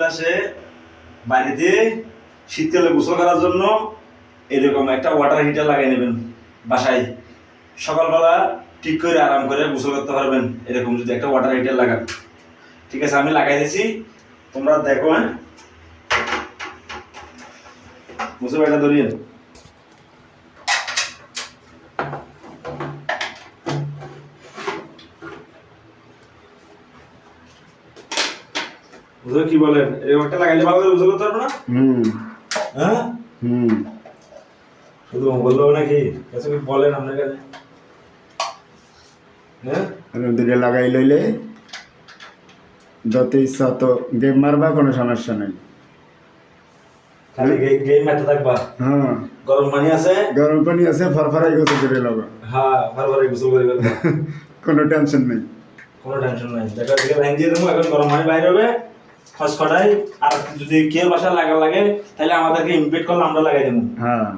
আসে বাড়িতে শীতকালে গোসল করার জন্য এরকম একটা ওয়াটার হিটার লাগিয়ে নেবেন বাসায়। সকালবেলা ঠিক করে আরাম করে গোসল করতে পারবেন এরকম যদি একটা ওয়াটার হিটার লাগান। ঠিক আছে, আমি লাগাই দিয়েছি, তোমরা দেখো। হ্যাঁ, গোসল এটা ধরিয়ে কি বলেন, এরকম একটা লাগাইলে ভালো করে গোসল করতে পারবো না? হ্যাঁ, শুধু বললো নাকি কিছু বলেন আপনার কাছে? হ্যাঁ, দুটো লাগাই লইলে যত ইচ্ছা তো গেম মারবা, কোনো সমস্যা নেই। খালি গেম মারতে থাকবা। হ্যাঁ, গরম পানি আছে, গরম পানি আছে, ফরফরাই গোসল করে লাগা। হ্যাঁ, ভালো গোসল করে ফেলবা। কোনো টেনশন নেই, কোনো টেনশন নাই। দেখা দিকে লাইন দিয়ে দেবো, এখন গরম পানি বাইরে হবে খসখটাই। আর যদি কেউ বাসা লাগা লাগে তাহলে আমাদেরকে ইনভাইট করলে আমরা লাগাই দেবো। হ্যাঁ।